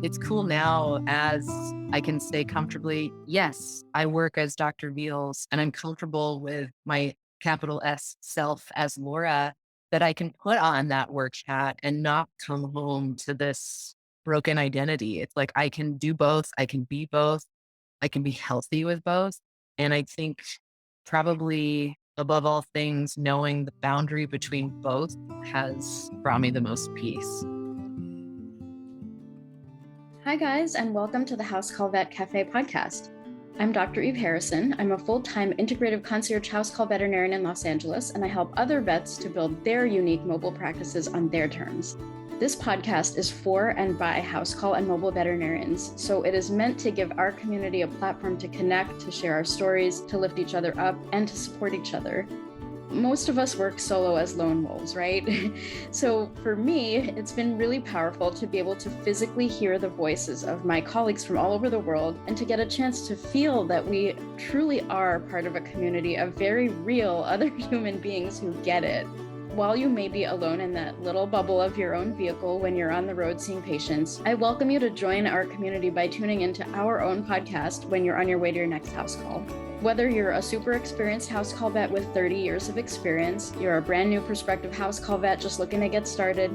It's cool now as I can say comfortably, yes, I work as Dr. Veals and I'm comfortable with my capital S self as Laura, that I can put on that work hat and not come home to this broken identity. It's like I can do both, I can be both, I can be healthy with both. And I think probably above all things, knowing the boundary between both has brought me the most peace. Hi, guys, and welcome to the House Call Vet Cafe podcast. I'm Dr. Eve Harrison. I'm a full-time integrative concierge house call veterinarian in Los Angeles, and I help other vets to build their unique mobile practices on their terms. This podcast is for and by house call and mobile veterinarians, so it is meant to give our community a platform to connect, to share our stories, to lift each other up, and to support each other. Most of us work solo as lone wolves, right? So for me, it's been really powerful to be able to physically hear the voices of my colleagues from all over the world and to get a chance to feel that we truly are part of a community of very real other human beings who get it. While you may be alone in that little bubble of your own vehicle when you're on the road seeing patients, I welcome you to join our community by tuning into our own podcast when you're on your way to your next house call. Whether you're a super experienced house call vet with 30 years of experience, you're a brand new prospective house call vet just looking to get started,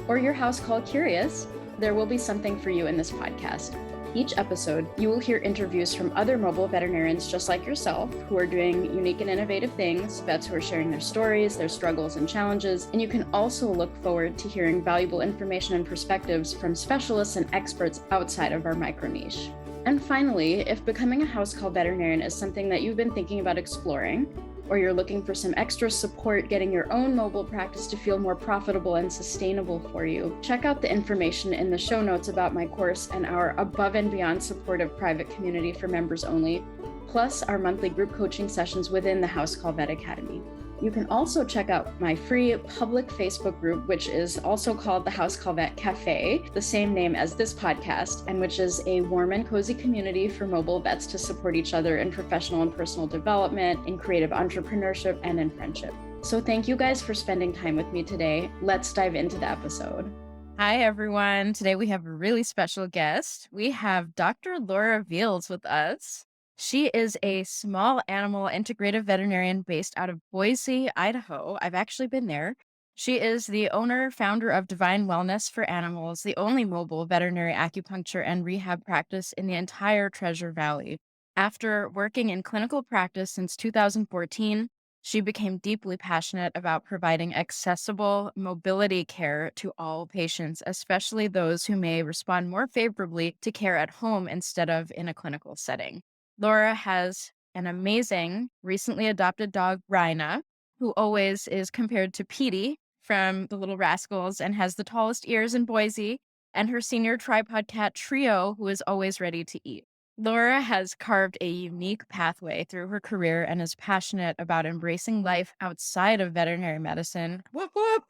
or you're house call curious, there will be something for you in this podcast. Each episode, you will hear interviews from other mobile veterinarians just like yourself who are doing unique and innovative things, vets who are sharing their stories, their struggles and challenges, and you can also look forward to hearing valuable information and perspectives from specialists and experts outside of our micro niche. And finally, if becoming a house call veterinarian is something that you've been thinking about exploring, or you're looking for some extra support getting your own mobile practice to feel more profitable and sustainable for you, check out the information in the show notes about my course and our above and beyond supportive private community for members only, plus our monthly group coaching sessions within the House Call Vet Academy. You can also check out my free public Facebook group, which is also called the House Call Vet Cafe, the same name as this podcast, and which is a warm and cozy community for mobile vets to support each other in professional and personal development, in creative entrepreneurship, and in friendship. So thank you guys for spending time with me today. Let's dive into the episode. Hi, everyone. Today we have a really special guest. We have Dr. Laura Veals with us. She is a small animal integrative veterinarian based out of Boise, Idaho. I've actually been there. She is the owner, founder of Divine Wellness for Animals, the only mobile veterinary acupuncture and rehab practice in the entire Treasure Valley. After working in clinical practice since 2014, she became deeply passionate about providing accessible mobility care to all patients, especially those who may respond more favorably to care at home instead of in a clinical setting. Laura has an amazing, recently adopted dog, Ryna, who always is compared to Petey from the Little Rascals and has the tallest ears in Boise, and her senior tripod cat, Trio, who is always ready to eat. Laura has carved a unique pathway through her career and is passionate about embracing life outside of veterinary medicine, whoop whoop,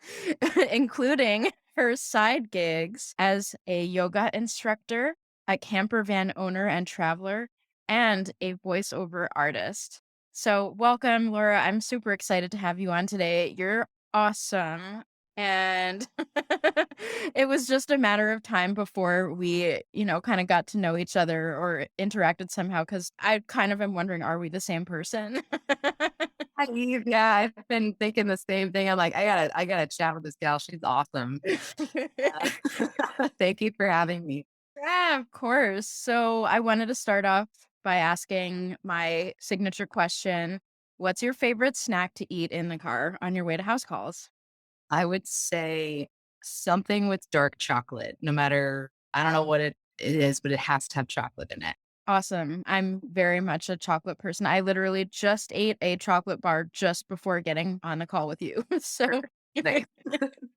including her side gigs as a yoga instructor, a campervan owner and traveler, and a voiceover artist. So, welcome, Laura. I'm super excited to have you on today. You're awesome. And it was just a matter of time before we, kind of got to know each other or interacted somehow, because I kind of am wondering, are we the same person? Hi, Eve. Yeah, I've been thinking the same thing. I'm like, I gotta chat with this gal. She's awesome. Thank you for having me. Yeah, of course. So I wanted to start off by asking my signature question. What's your favorite snack to eat in the car on your way to house calls? I would say something with dark chocolate, no matter, I don't know what it is, but it has to have chocolate in it. Awesome. I'm very much a chocolate person. I literally just ate a chocolate bar just before getting on the call with you. So Perfect.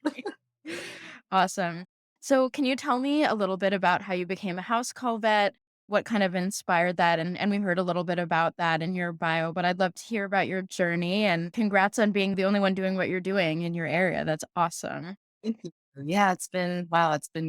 Nice. awesome. So can you tell me a little bit about how you became a house call vet? What kind of inspired that? And we heard a little bit about that in your bio, but I'd love to hear about your journey, and congrats on being the only one doing what you're doing in your area. That's awesome. Thank you. Yeah, it's been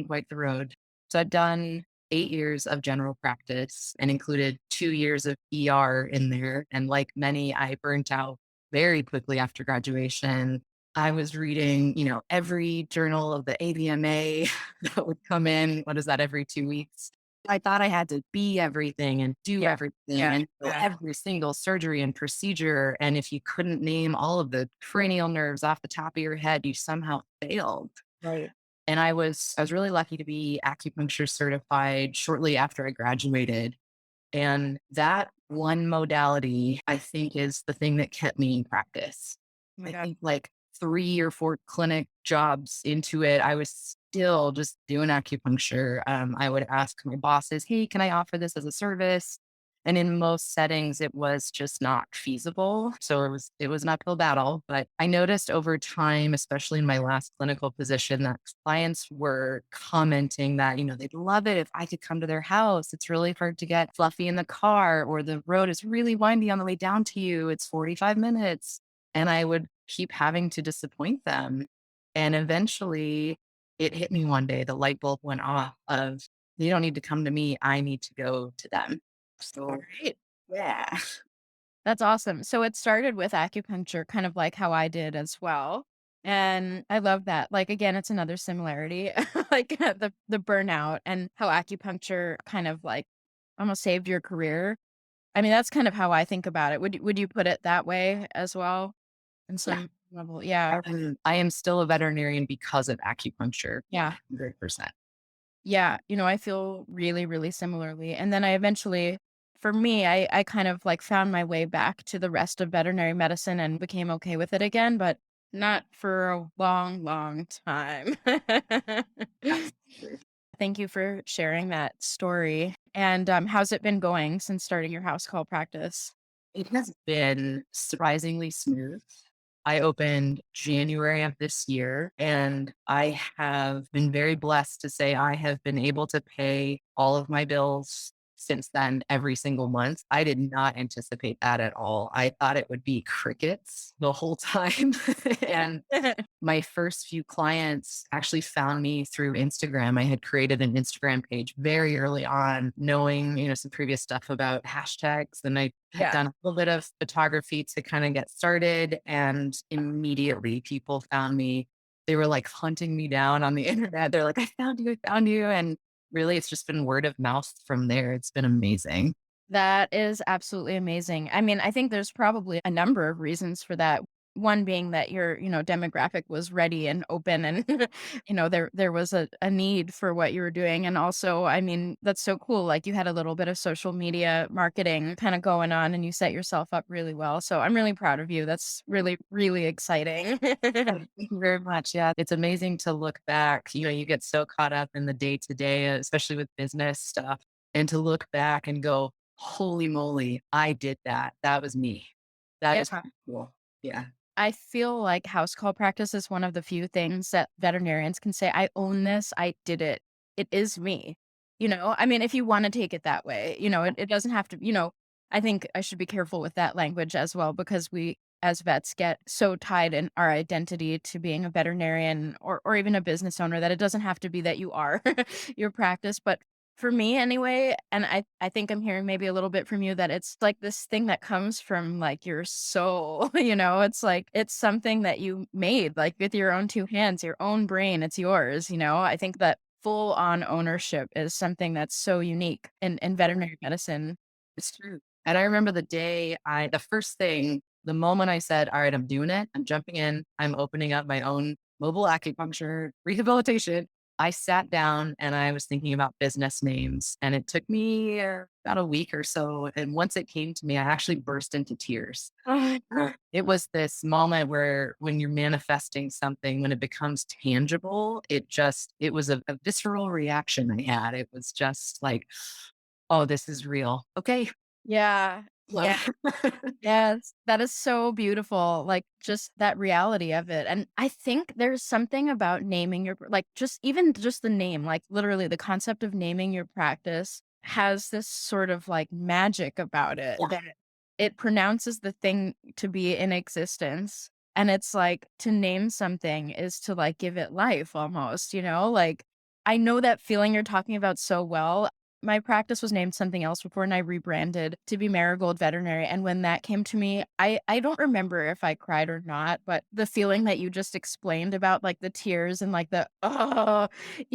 quite the road. So I've done 8 years of general practice and included 2 years of ER in there. And like many, I burnt out very quickly after graduation. I was reading, every journal of the AVMA that would come in. What is that, every 2 weeks? I thought I had to be everything and do Yeah. everything Yeah. and know Yeah. every single surgery and procedure. And if you couldn't name all of the cranial nerves off the top of your head, you somehow failed. Right. And I was really lucky to be acupuncture certified shortly after I graduated. And that one modality, I think, is the thing that kept me in practice. Oh my I God. think like 3 or 4 clinic jobs into it, I was still just doing acupuncture. I would ask my bosses, "Hey, can I offer this as a service?" And in most settings, it was just not feasible. So it was an uphill battle. But I noticed over time, especially in my last clinical position, that clients were commenting that, they'd love it if I could come to their house. It's really hard to get fluffy in the car, or the road is really windy on the way down to you. It's 45 minutes. And I would keep having to disappoint them. And eventually it hit me one day, the light bulb went off of, they don't need to come to me. I need to go to them. All So right. yeah. That's awesome. So it started with acupuncture, kind of like how I did as well. And I love that. Like again, it's another similarity, like the burnout and how acupuncture kind of like almost saved your career. I mean, that's kind of how I think about it. Would you put it that way as well? In Yeah. some level? Yeah. I am still a veterinarian because of acupuncture, Yeah. 100%. Yeah, I feel really, really similarly. And then I eventually, for me, I kind of like found my way back to the rest of veterinary medicine and became okay with it again, but not for a long, long time. Absolutely. Thank you for sharing that story. And how's it been going since starting your house call practice? It has been surprisingly smooth. I opened January of this year, and I have been very blessed to say I have been able to pay all of my bills since then every single month. I did not anticipate that at all. I thought it would be crickets the whole time. And my first few clients actually found me through Instagram. I had created an Instagram page very early on, knowing, some previous stuff about hashtags. And I had Yeah. done a little bit of photography to kind of get started. And immediately people found me. They were like hunting me down on the internet. They're like, I found you, I found you. And really, it's just been word of mouth from there. It's been amazing. That is absolutely amazing. I mean, I think there's probably a number of reasons for that. One being that your, demographic was ready and open and, there was a need for what you were doing. And also, I mean, that's so cool. Like you had a little bit of social media marketing kind of going on and you set yourself up really well. So I'm really proud of you. That's really, really exciting. Thank you very much. Yeah, it's amazing to look back. You get so caught up in the day to day, especially with business stuff, and to look back and go, holy moly, I did that. That was me. That Yeah. is pretty cool. Yeah. I feel like house call practice is one of the few things that veterinarians can say, I own this, I did it. It is me. I mean, if you want to take it that way, it doesn't have to, I think I should be careful with that language as well because we as vets get so tied in our identity to being a veterinarian or even a business owner that it doesn't have to be that you are your practice. But for me anyway, and I think I'm hearing maybe a little bit from you that it's like this thing that comes from like your soul, it's like it's something that you made like with your own 2 hands, your own brain, it's yours, I think that full on ownership is something that's so unique in veterinary medicine. It's true. And I remember the first thing, the moment I said, all right, I'm doing it, I'm jumping in, I'm opening up my own mobile acupuncture rehabilitation. I sat down and I was thinking about business names, and it took me about a week or so. And once it came to me, I actually burst into tears. It was this moment where when you're manifesting something, when it becomes tangible, it was a visceral reaction I had. It was just like, oh, this is real. Okay. Yeah. Love. Yes, that is so beautiful, like, just that reality of it, and I think there's something about naming your like, just even just the name, like, literally the concept of naming your practice has this sort of, like, magic about it Yeah. that it pronounces the thing to be in existence, and it's like, to name something is to, like, give it life almost, like, I know that feeling you're talking about so well. My practice was named something else before and I rebranded to be Marigold Veterinary. And when that came to me, I don't remember if I cried or not, but the feeling that you just explained about like the tears and like the, oh,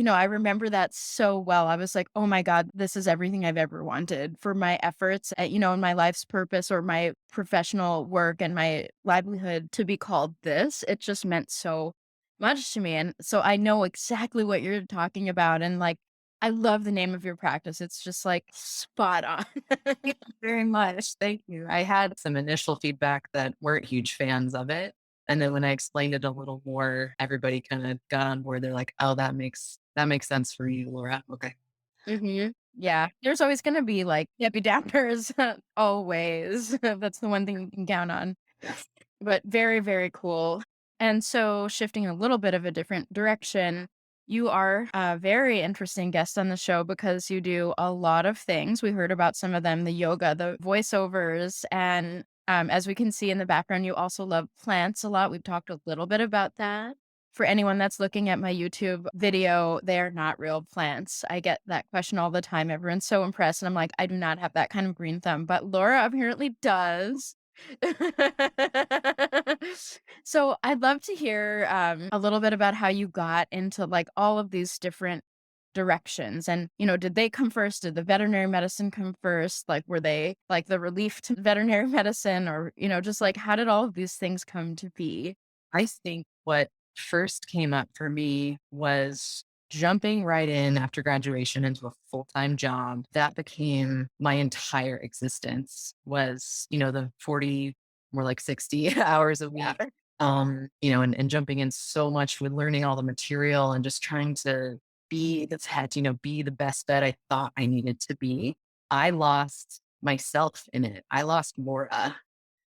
I remember that so well. I was like, oh my God, this is everything I've ever wanted for my efforts at, in my life's purpose or my professional work and my livelihood to be called this. It just meant so much to me. And so I know exactly what you're talking about. And like, I love the name of your practice. It's just like spot on. Thank you very much. Thank you. I had some initial feedback that weren't huge fans of it. And then when I explained it a little more, everybody kind of got on board. They're like, oh, that makes sense for you, Laura. Okay. Yeah. There's always going to be like Debbie Downers, always. That's the one thing you can count on. Yes. But very, very cool. And so, shifting a little bit of a different direction, you are a very interesting guest on the show because you do a lot of things. We heard about some of them, the yoga, the voiceovers, and as we can see in the background, you also love plants a lot. We've talked a little bit about that. For anyone that's looking at my YouTube video, they are not real plants. I get that question all the time. Everyone's so impressed. And I'm like, I do not have that kind of green thumb, but Laura apparently does. So I'd love to hear a little bit about how you got into like all of these different directions. And, did they come first? Did the veterinary medicine come first? Like, were they like the relief to veterinary medicine or, just like how did all of these things come to be? I think what first came up for me was jumping right in after graduation into a full-time job. That became my entire existence was, the 40, more like 60 hours a week. Yeah. And jumping in so much with learning all the material and just trying to be the vet, be the best vet I thought I needed to be. I lost myself in it. I lost Laura.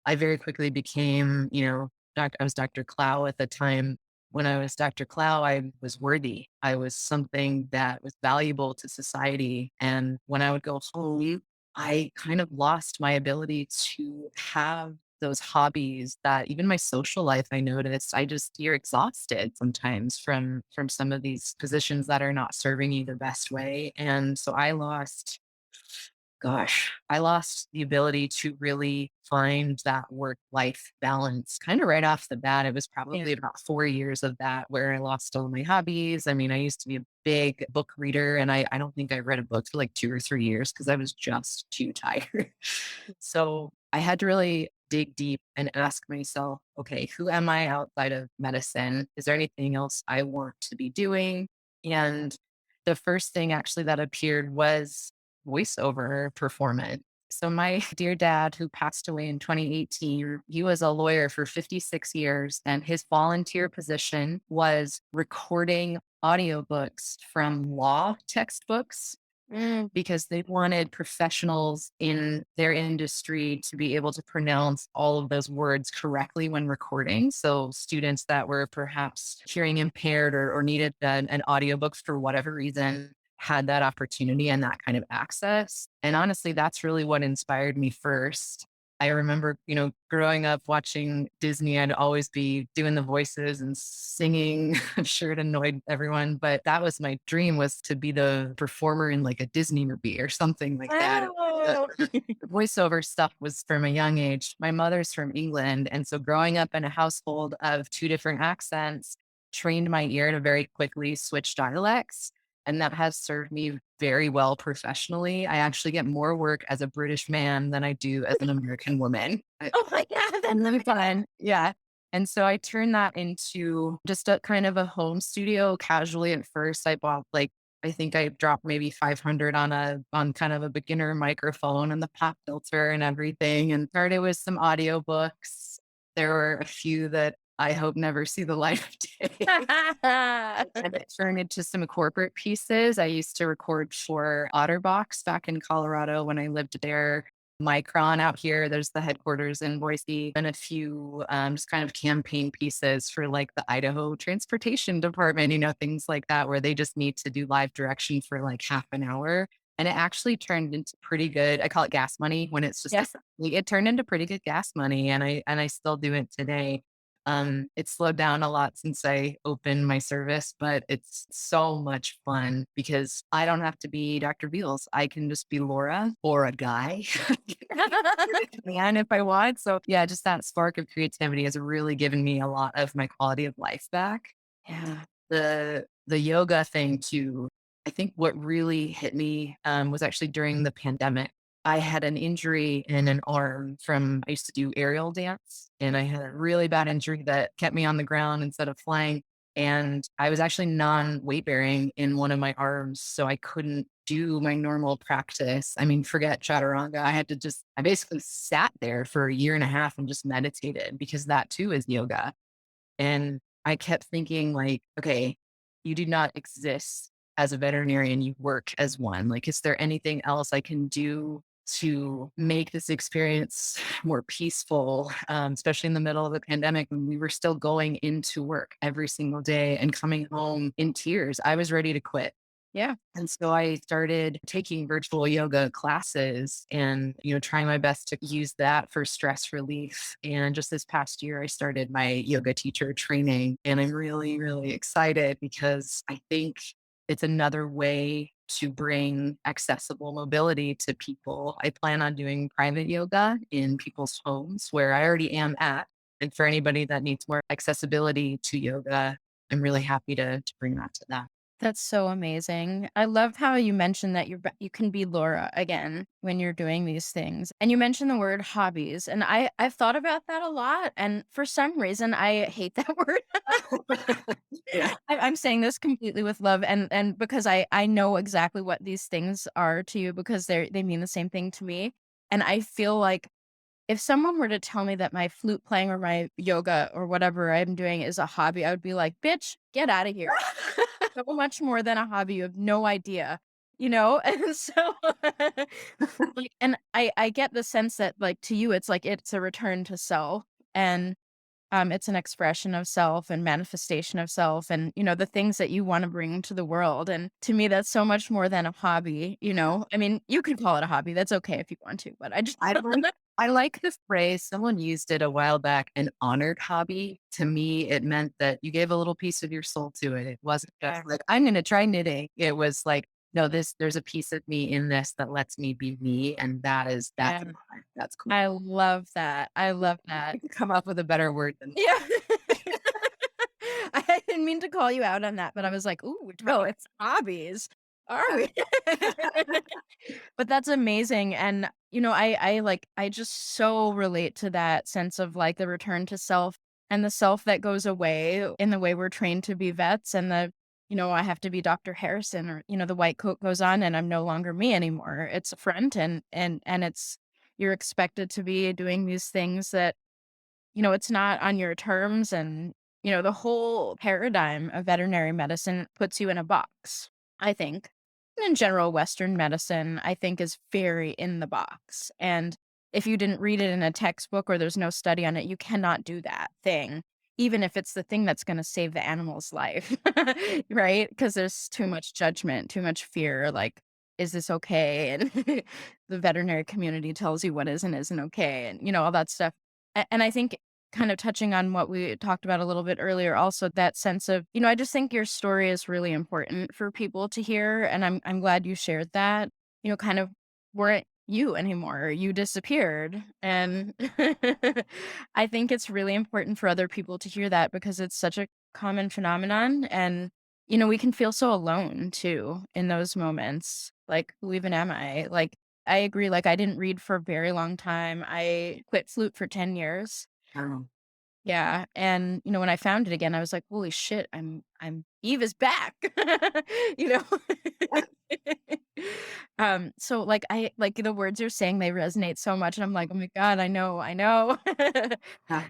I very quickly became, I was Dr. Clow at the time. When I was Dr. Clow, I was worthy. I was something that was valuable to society. And when I would go home, I kind of lost my ability to have those hobbies that even my social life, I noticed you're exhausted sometimes from some of these positions that are not serving you the best way. And so I lost the ability to really find that work life balance kind of right off the bat. It was Yeah. probably about 4 years of that where I lost all my hobbies. I mean, I used to be a big book reader and I don't think I read a book for like 2 or 3 years because I was just too tired. So I had to really dig deep and ask myself, okay, who am I outside of medicine? Is there anything else I want to be doing? And the first thing actually that appeared was voiceover performance. So my dear dad, who passed away in 2018, he was a lawyer for 56 years, and his volunteer position was recording audiobooks from law textbooks Mm, because they wanted professionals in their industry to be able to pronounce all of those words correctly when recording. So students that were perhaps hearing impaired or needed an audiobook for whatever reason had that opportunity and that kind of access. And honestly, that's really what inspired me first. I remember, growing up watching Disney, I'd always be doing the voices and singing. I'm sure it annoyed everyone, but that was my dream was to be the performer in like a Disney movie or something like that. wow. Voiceover stuff was from a young age. My mother's from England. And so growing up in a household of two different accents trained my ear to very quickly switch dialects. And that has served me very well professionally. I actually get more work as a British man than I do as an American woman. Oh my God, that's And fun. yeah. And so I turned that into just a kind of a home studio casually at first. I bought like I think I dropped maybe 500 on kind of a beginner microphone and the pop filter and everything and started with some audiobooks. There were a few that I hope never see the light of day. And it turned into some corporate pieces. I used to record for Otterbox back in Colorado when I lived there. Micron out here, there's the headquarters in Boise, and a few just kind of campaign pieces for like the Idaho Transportation Department, things like that, where they just need to do live direction for like half an hour. And it actually turned into pretty good. I call it gas money when it's just Yes. it turned into pretty good gas money, and I still do it today. It's slowed down a lot since I opened my service, but it's so much fun because I don't have to be Dr. Veals. I can just be Laura or a guy. Man, if I want. So yeah, just that spark of creativity has really given me a lot of my quality of life back. Yeah. The yoga thing too, I think what really hit me, was actually during the pandemic. I had an injury in an arm from I used to do aerial dance, and I had a really bad injury that kept me on the ground instead of flying, and I was actually non-weight bearing in one of my arms, so I couldn't do my normal practice. I mean, forget chaturanga. I basically sat there for a year and a half and just meditated because that too is yoga. And I kept thinking like, okay, you do not exist as a veterinarian, you work as one. Like, is there anything else I can do to make this experience more peaceful, especially in the middle of the pandemic when we were still going into work every single day and coming home in tears? I was ready to quit. Yeah. And so I started taking virtual yoga classes and, trying my best to use that for stress relief. And just this past year, I started my yoga teacher training. And I'm really, really excited because I think it's another way to bring accessible mobility to people. I plan on doing private yoga in people's homes where I already am at. And for anybody that needs more accessibility to yoga, I'm really happy to bring that to them. That's so amazing. I love how you mentioned that you can be Laura again when you're doing these things. And you mentioned the word hobbies, and I've thought about that a lot, and for some reason I hate that word. Yeah. I'm saying this completely with love and because I know exactly what these things are to you because they mean the same thing to me. And I feel like if someone were to tell me that my flute playing or my yoga or whatever I'm doing is a hobby, I would be like, "Bitch, get out of here. So much more than a hobby. You have no idea." You know? And so like and I get the sense that like to you it's like it's a return to self and it's an expression of self and manifestation of self and, the things that you wanna bring to the world, and to me, that's so much more than a hobby, you know? I mean, you could call it a hobby, that's okay if you want to, but I just I like I like the phrase, someone used it a while back, an honored hobby. To me, it meant that you gave a little piece of your soul to it. It wasn't Yeah, just like, I'm gonna try knitting. It was like, no, there's a piece of me in this that lets me be me. And that's yeah. fun. That's cool. I love that, I love I that. can come up with a better word than Yeah. I didn't mean to call you out on that, but I was like, "Ooh, we're no, talking it's hobbies, are yeah. we?" But that's amazing, and, I just so relate to that sense of, like, the return to self and the self that goes away in the way we're trained to be vets and I have to be Dr. Harrison or, the white coat goes on and I'm no longer me anymore. It's a front and it's you're expected to be doing these things that it's not on your terms and, the whole paradigm of veterinary medicine puts you in a box, I think. In general, Western medicine, I think, is very in the box. And if you didn't read it in a textbook or there's no study on it, you cannot do that thing, even if it's the thing that's going to save the animal's life, right? Because there's too much judgment, too much fear. Like, is this okay? And the veterinary community tells you what is and isn't okay, and all that stuff. And I think kind of touching on what we talked about a little bit earlier, also that sense of, I just think your story is really important for people to hear. And I'm glad you shared that, kind of weren't you anymore. You disappeared. And I think it's really important for other people to hear that because it's such a common phenomenon. And, we can feel so alone too in those moments. Like, who even am I? Like, I agree. Like, I didn't read for a very long time. I quit flute for 10 years. Um, Yeah, and, when I found it again, I was like, "Holy shit, I'm Eve is back." You know? So, like, the words you're saying, they resonate so much, and I'm like, "Oh my god, I know, I know." yeah.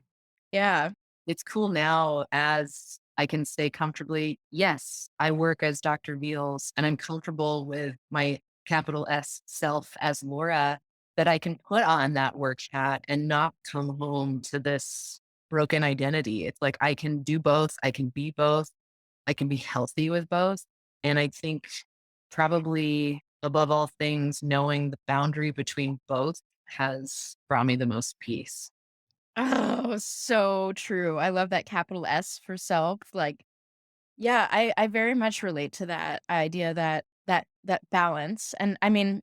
Yeah, It's cool now as I can say comfortably, yes, I work as Dr. Veals and I'm comfortable with my capital S self as Laura, that I can put on that work hat and not come home to this broken identity. It's like I can do both. I can be both. I can be healthy with both. And I think probably above all things, knowing the boundary between both has brought me the most peace. Oh, so true. I love that capital S for self. Like, yeah, I very much relate to that idea that balance. And I mean,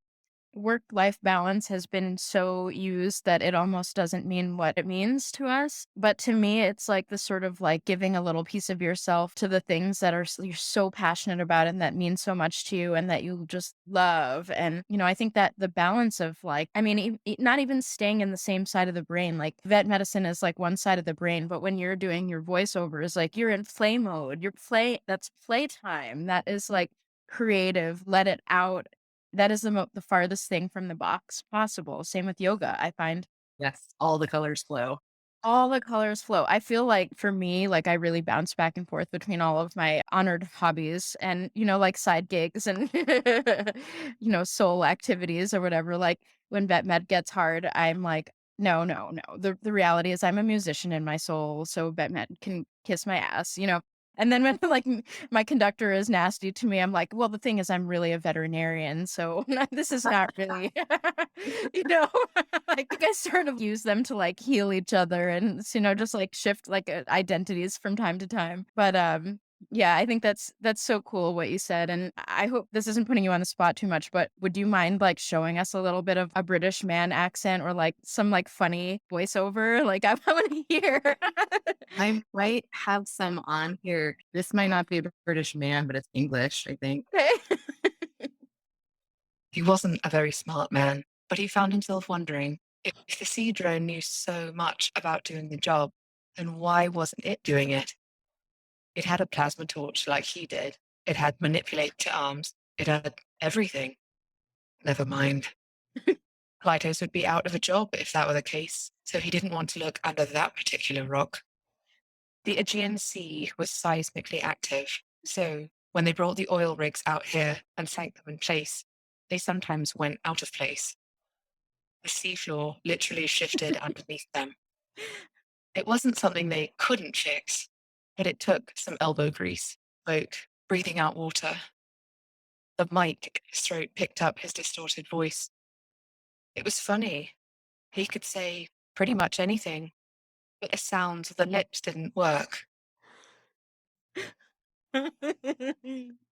work-life balance has been so used that it almost doesn't mean what it means to us, but to me, it's like the sort of, like, giving a little piece of yourself to the things that are you're so passionate about and that mean so much to you and that you just love, and, I think that the balance of, like I mean, not even staying in the same side of the brain, like, vet medicine is, like, one side of the brain, but when you're doing your voiceovers, like, you're in play mode, you're play that's playtime, that is, like, creative, let it out. That is the farthest thing from the box possible. Same with yoga, I find Yes, all the colors flow. all the colors flow. I feel like for me, like, I really bounce back and forth between all of my honored hobbies and, like, side gigs and, soul activities or whatever. Like, when vet med gets hard, I'm like, "No, no, no." The reality is I'm a musician in my soul, so vet med can kiss my ass. And then when, like, my conductor is nasty to me, I'm like, "Well, the thing is I'm really a veterinarian, so this is not really" you know? I think I sort of use them to, like, heal each other and just, like, shift, like, identities from time to time. But, yeah, I think that's so cool what you said, and I hope this isn't putting you on the spot too much, but would you mind, like, showing us a little bit of a British man accent or, like, some, like, funny voiceover? Like, I wanna hear. I might have some on here. This might not be a British man, but it's English, I think. Okay. He wasn't a very smart man, but he found himself wondering if the sea drone knew so much about doing the job, then why wasn't it doing it? It had a plasma torch like he did. It had manipulator arms. It had everything. Never mind. Clytos would be out of a job if that were the case, so he didn't want to look under that particular rock. The Aegean Sea was seismically active, so when they brought the oil rigs out here and sank them in place, they sometimes went out of place. The seafloor literally shifted underneath them. It wasn't something they couldn't fix, but it took some elbow grease, like breathing out water. The mic in his throat picked up his distorted voice. It was funny. He could say pretty much anything, but the sounds of the lips didn't work.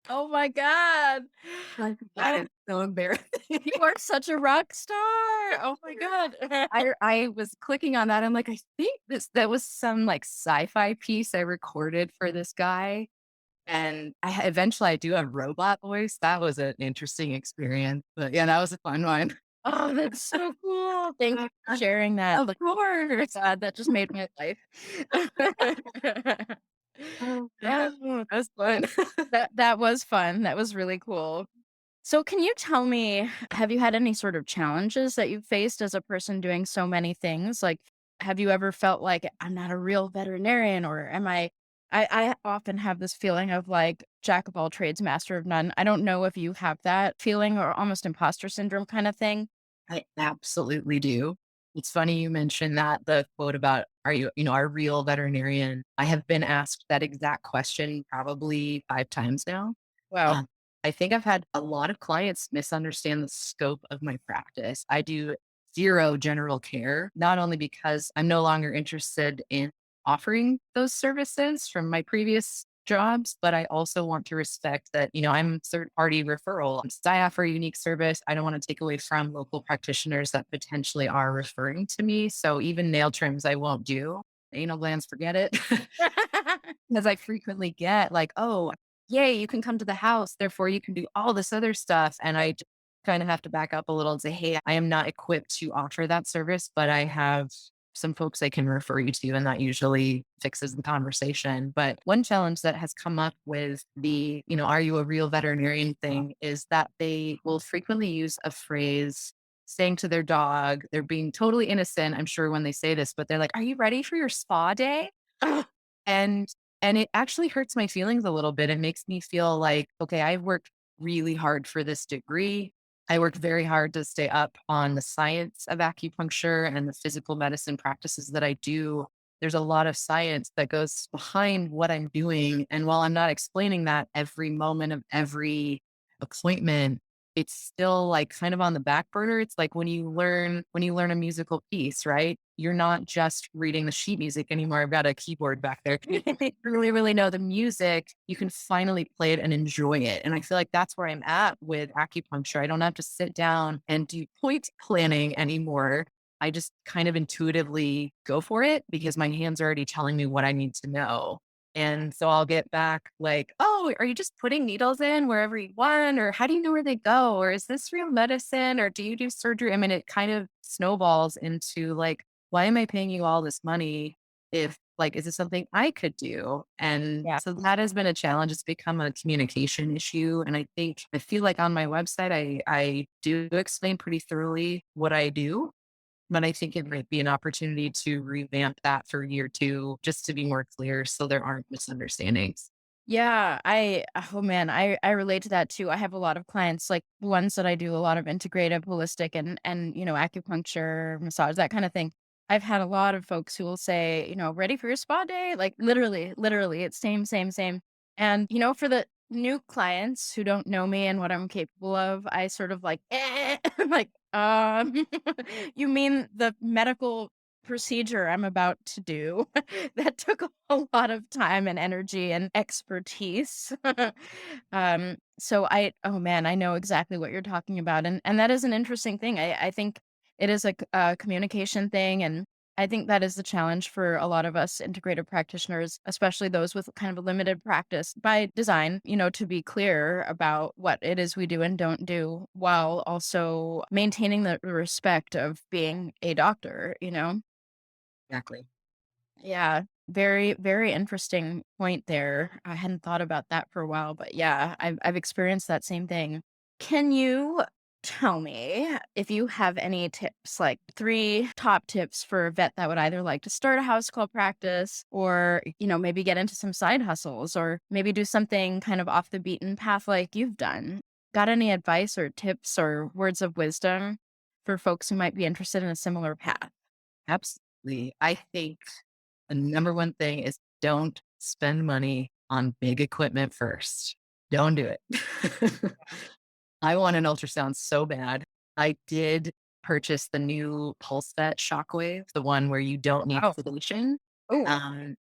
Oh my god. That Oh, is so embarrassing. you are such a rock star. Oh my god. I was clicking on that. I'm like, I think that was some like sci-fi piece I recorded for this guy. And eventually I do have robot voice. That was an interesting experience. But yeah, that was a fun one. Oh, that's so cool. Thank you for sharing that. Of Like, course. God, that just made my life. Oh, Yeah, that was fun. that was fun. That was really cool. So can you tell me, have you had any sort of challenges that you've faced as a person doing so many things? Like, have you ever felt like I'm not a real veterinarian or am I often have this feeling of like jack of all trades, master of none. I don't know if you have that feeling or almost imposter syndrome kind of thing. I absolutely do. It's funny you mentioned that the quote about are you, a real veterinarian? I have been asked that exact question probably 5 times now. Wow. Um, I think I've had a lot of clients misunderstand the scope of my practice. I do zero general care, not only because I'm no longer interested in offering those services from my previous jobs, but I also want to respect that, I'm third party referral. I offer a unique service. I don't want to take away from local practitioners that potentially are referring to me. So even nail trims, I won't do. Anal glands, forget it. Because I frequently get like, oh, yay, you can come to the house. Therefore, you can do all this other stuff. And I kind of have to back up a little and say, hey, I am not equipped to offer that service, but I have some folks I can refer you to. And that usually fixes the conversation. But one challenge that has come up with the, are you a real veterinarian thing is that they will frequently use a phrase saying to their dog, they're being totally innocent, I'm sure, when they say this, but they're like, are you ready for your spa day? And and it actually hurts my feelings a little bit. It makes me feel like, okay, I've worked really hard for this degree. I worked very hard to stay up on the science of acupuncture and the physical medicine practices that I do. There's a lot of science that goes behind what I'm doing. And while I'm not explaining that every moment of every appointment, it's still like kind of on the back burner. It's like when you learn a musical piece, right? You're not just reading the sheet music anymore. I've got a keyboard back there. You really, really know the music. You can finally play it and enjoy it. And I feel like that's where I'm at with acupuncture. I don't have to sit down and do point planning anymore. I just kind of intuitively go for it because my hand's already telling me what I need to know. And so I'll get back like, "Oh, are you just putting needles in wherever you want? Or how do you know where they go? Or is this real medicine? Or do you do surgery?" I mean, it kind of snowballs into like, why am I paying you all this money if like, is this something I could do? And Yeah. so that has been a challenge. It's become a communication issue. And I feel like on my website, I do explain pretty thoroughly what I do, but I think it might be an opportunity to revamp that for year 2 just to be more clear so there aren't misunderstandings. Yeah, oh man, I relate to that too. I have a lot of clients, like ones that I do a lot of integrative, holistic, and acupuncture, massage, that kind of thing. I've had a lot of folks who will say, ready for your spa day? Like literally, it's same, same, same. And for the new clients who don't know me and what I'm capable of, I sort of like, like, you mean the medical procedure I'm about to do that took a lot of time and energy and expertise. So oh man, I know exactly what you're talking about. And that is an interesting thing. I think it is a communication thing. And I think that is the challenge for a lot of us integrative practitioners, especially those with kind of a limited practice by design, to be clear about what it is we do and don't do while also maintaining the respect of being a doctor. Exactly. Yeah, very, very interesting point there. I hadn't thought about that for a while, but yeah, I've experienced that same thing. Can you tell me if you have any tips, like 3 top tips for a vet that would either like to start a house call practice or, maybe get into some side hustles or maybe do something kind of off the beaten path like you've done? Got any advice or tips or words of wisdom for folks who might be interested in a similar path? Absolutely. I think the number one thing is don't spend money on big equipment first. Don't do it. I want an ultrasound so bad. I did purchase the new PulseVet Shockwave, the one where you don't need Oh, sedation. oh,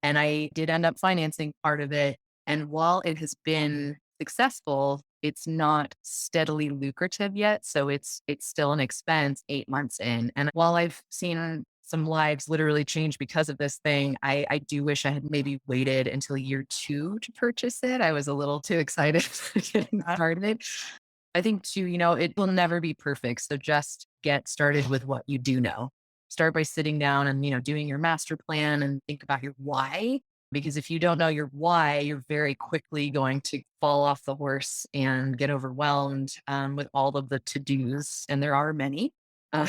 And I did end up financing part of it. And while it has been successful, it's not steadily lucrative yet. So it's still an expense 8 months in. And while I've seen some lives literally change because of this thing, I do wish I had maybe waited until year 2 to purchase it. I was a little too excited getting started. I think too, it will never be perfect. So just get started with what you do know. Start by sitting down and, doing your master plan and think about your why. Because if you don't know your why, you're very quickly going to fall off the horse and get overwhelmed with all of the to dos. And there are many. Uh,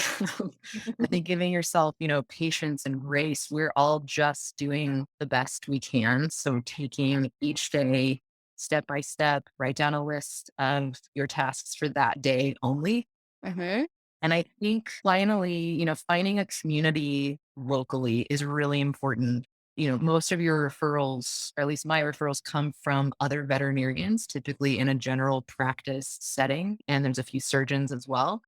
I think giving yourself, patience and grace, we're all just doing the best we can. So taking each day step by step, write down a list of your tasks for that day only. mhm. And I think finally, finding a community locally is really important. Most of your referrals, or at least my referrals, come from other veterinarians, typically in a general practice setting. And there's a few surgeons as well.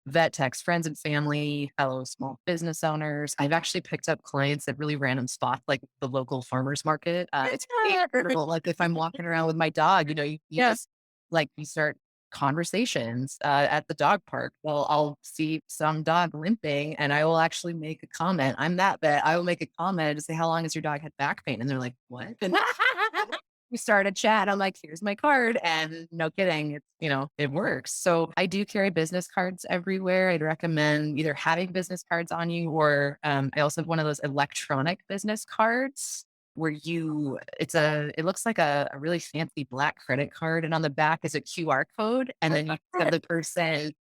Vet techs, friends and family, fellow small business owners. I've actually picked up clients at really random spots, like the local farmers market. It's incredible. Like if I'm walking around with my dog, you Yeah. just like you start conversations at the dog park. Well, I'll see some dog limping and I will actually make a comment. I'm that vet. I will make a comment to say, "How long has your dog had back pain?" And they're like, "What?" And we start a chat. I'm like, "Here's my card." And no kidding, it works. So I do carry business cards everywhere. I'd recommend either having business cards on you or I also have one of those electronic business cards where it looks like a really fancy black credit card. And on the back is a QR code. And then you have the person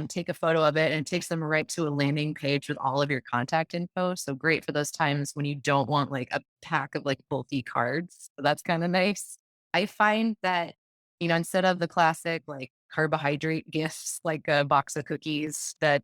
take a photo of it and it takes them right to a landing page with all of your contact info. So great for those times when you don't want like a pack of like bulky cards. So that's kind of nice. I find that, instead of the classic like carbohydrate gifts like a box of cookies that,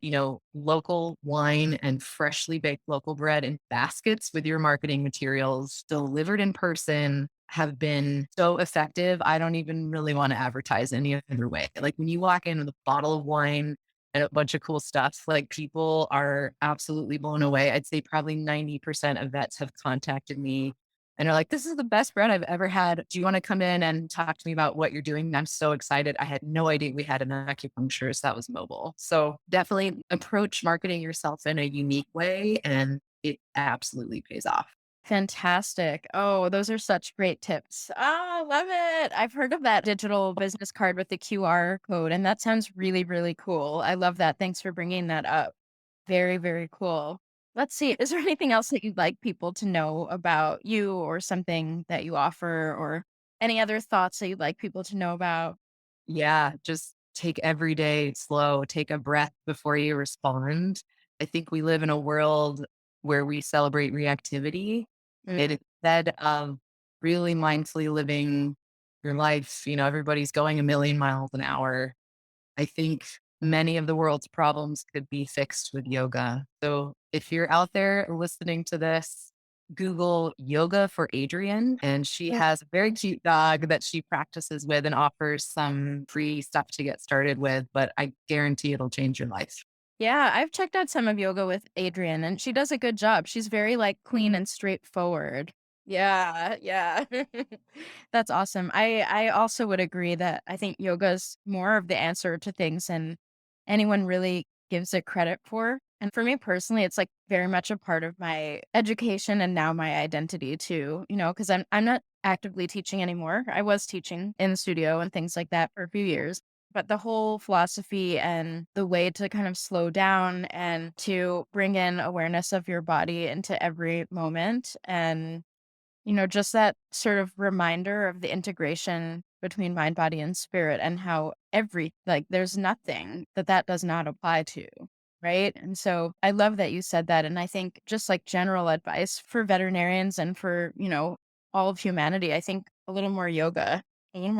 local wine and freshly baked local bread in baskets with your marketing materials delivered in person have been so effective. I don't even really want to advertise any other way. Like when you walk in with a bottle of wine and a bunch of cool stuff, like people are absolutely blown away. I'd say probably 90% of vets have contacted me and are like, this is the best bread I've ever had. Do you want to come in and talk to me about what you're doing? And I'm so excited. I had no idea we had an acupuncturist that was mobile. So definitely approach marketing yourself in a unique way, and it absolutely pays off. Fantastic. Oh, those are such great tips. Oh, love it. I've heard of that digital business card with the QR code, and that sounds really, really cool. I love that. Thanks for bringing that up. Very, very cool. Let's see. Is there anything else that you'd like people to know about you or something that you offer or any other thoughts that you'd like people to know about? Yeah, just take every day slow, take a breath before you respond. I think we live in a world where we celebrate reactivity Mm. and instead of really mindfully living your life. Everybody's going a million miles an hour. I think many of the world's problems could be fixed with yoga. So if you're out there listening to this, Google yoga for Adrian, and she has a very cute dog that she practices with and offers some free stuff to get started with. But I guarantee it'll change your life. Yeah, I've checked out some of yoga with Adrian and she does a good job. She's very like clean and straightforward. Yeah, yeah. That's awesome. I also would agree that I think yoga is more of the answer to things than anyone really gives it credit for. And for me personally, it's like very much a part of my education and now my identity too, because I'm not actively teaching anymore. I was teaching in the studio and things like that for a few years. But the whole philosophy and the way to kind of slow down and to bring in awareness of your body into every moment and, just that sort of reminder of the integration between mind, body, and spirit and how there's nothing that does not apply to. Right. And so I love that you said that. And I think just like general advice for veterinarians and for, all of humanity, I think a little more yoga, Yeah.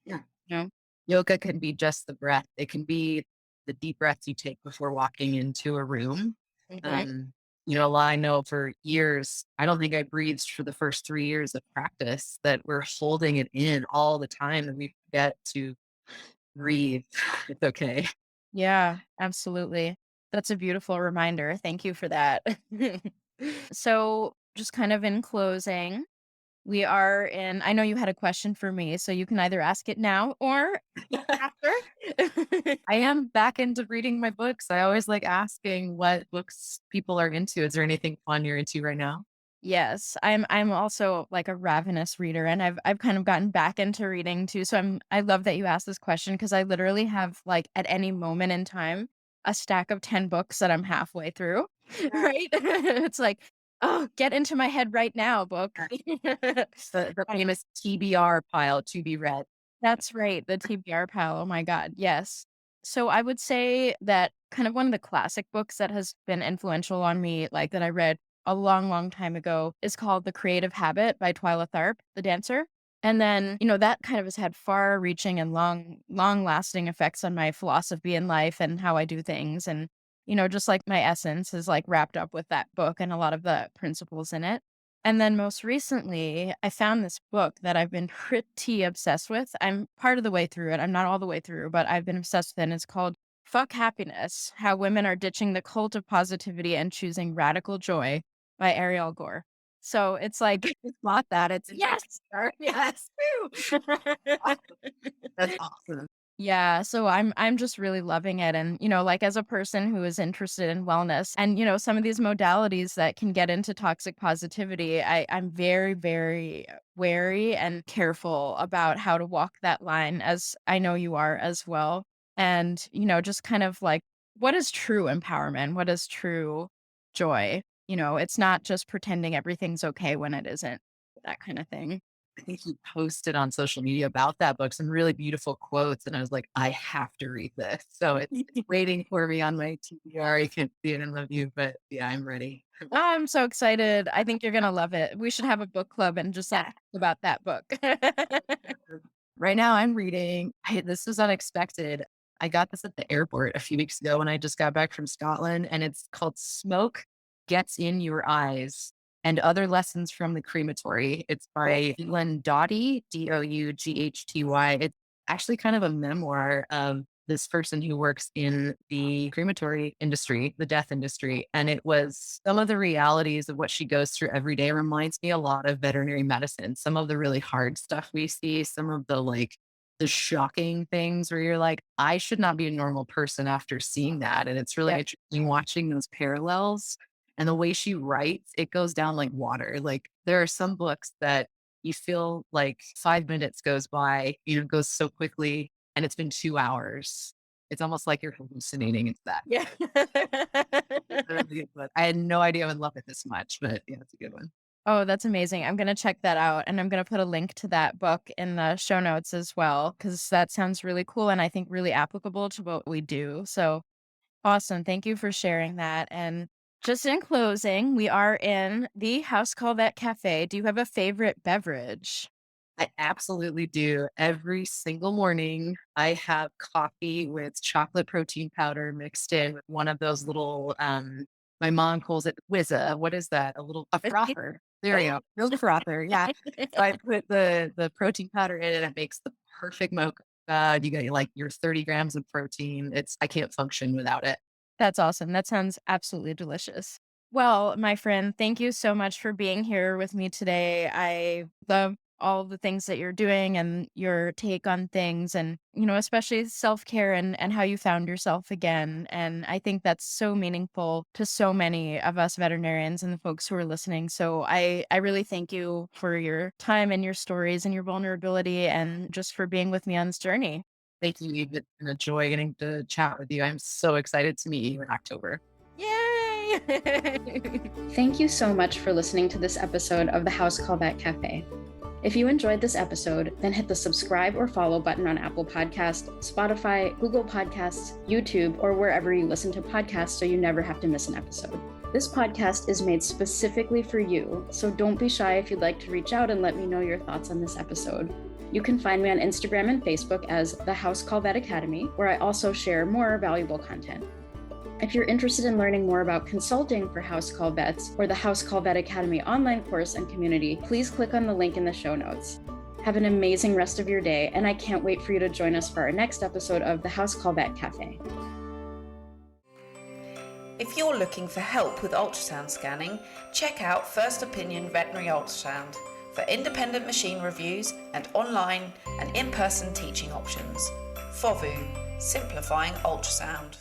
you know? Yoga can be just the breath. It can be the deep breaths you take before walking into a room. Mhm. Um, I know for years, I don't think I breathed for the first 3 years of practice, that we're holding it in all the time and we forget to breathe. It's okay. Yeah, absolutely. That's a beautiful reminder. Thank you for that. So, just kind of in closing, I know you had a question for me, so you can either ask it now or after. I am back into reading my books. I always like asking what books people are into. Is there anything fun you're into right now? Yes, I'm also like a ravenous reader and I've kind of gotten back into reading too. So I love that you asked this question because I literally have like at any moment in time a stack of 10 books that I'm halfway through. Right? It's like, oh, get into my head right now, book. The famous TBR pile to be read. That's right, the TBR pal, oh my god, yes. So I would say that kind of one of the classic books that has been influential on me, like, that I read a long, long time ago is called The Creative Habit by Twyla Tharp, the dancer. And then, that kind of has had far-reaching and long-lasting effects on my philosophy in life and how I do things, and, just, like, my essence is, like, wrapped up with that book and a lot of the principles in it. And then most recently, I found this book that I've been pretty obsessed with. I'm part of the way through it. I'm not all the way through, but I've been obsessed with it. And it's called Fuck Happiness: How Women Are Ditching the Cult of Positivity and Choosing Radical Joy by Ariel Gore. So it's like, It's not that. It's in my yes, TBR. Yes. Woo! That's awesome. yeah, so I'm just really loving it and, like, as a person who is interested in wellness and, some of these modalities that can get into toxic positivity, I'm very, very wary and careful about how to walk that line, as I know you are as well. And, just kind of like, what is true empowerment? What is true joy? It's not just pretending everything's okay when it isn't, that kind of thing. I think he posted on social media about that book some really beautiful quotes, and I was like, I have to read this. So it's waiting for me on my TBR. You can't see it in the view, but yeah, I'm ready. Oh, I'm so excited. I think you're gonna love it. We should have a book club and just like Yeah. talk about that book. Right now I'm reading, this was unexpected. I got this at the airport a few weeks ago when I just got back from Scotland, and it's called Smoke Gets in Your Eyes and Other Lessons from the Crematory. It's by Len Doughty, Doughty. It's actually kind of a memoir of this person who works in the crematory industry, the death industry. And it was some of the realities of what she goes through every day reminds me a lot of veterinary medicine. Some of the really hard stuff we see, some of the shocking things where you're like, I should not be a normal person after seeing that. And it's really Yeah. interesting watching those parallels and the way she writes, it goes down like water. Like there are some books that you feel like 5 minutes goes by, goes so quickly and it's been 2 hours. It's almost like you're hallucinating. It's that. Yeah. It's a really good book. I had no idea I would love it this much, but yeah, it's a good one. Oh, that's amazing. I'm gonna check that out, and I'm gonna put a link to that book in the show notes as well, because that sounds really cool and I think really applicable to what we do. So awesome. Thank you for sharing that. And just in closing, we are in the House Call Vet Cafe. Do you have a favorite beverage? I absolutely do. Every single morning, I have coffee with chocolate protein powder mixed in with one of those little, my mom calls it whizza. What is that? A frother. There you go. Real frother. Yeah. So I put the protein powder in and it makes the perfect mocha. You get like your 30 grams of protein. I can't function without it. That's awesome. That sounds absolutely delicious. Well, my friend, thank you so much for being here with me today. I love all the things that you're doing and your take on things and, especially self-care and how you found yourself again. And I think that's so meaningful to so many of us veterinarians and the folks who are listening. So I really thank you for your time and your stories and your vulnerability and just for being with me on this journey. Thank you, Eve. It's been a joy getting to chat with you. I'm so excited to meet you in October. Yay! Thank you so much for listening to this episode of the House Call Vet Cafe. If you enjoyed this episode, then hit the subscribe or follow button on Apple Podcasts, Spotify, Google Podcasts, YouTube, or wherever you listen to podcasts so you never have to miss an episode. This podcast is made specifically for you, so don't be shy if you'd like to reach out and let me know your thoughts on this episode. You can find me on Instagram and Facebook as The House Call Vet Academy, where I also share more valuable content. If you're interested in learning more about consulting for house call vets or the House Call Vet Academy online course and community, please click on the link in the show notes. Have an amazing rest of your day, and I can't wait for you to join us for our next episode of the House Call Vet Cafe. If you're looking for help with ultrasound scanning, check out First Opinion Veterinary Ultrasound for independent machine reviews and online and in-person teaching options. FOVU, simplifying ultrasound.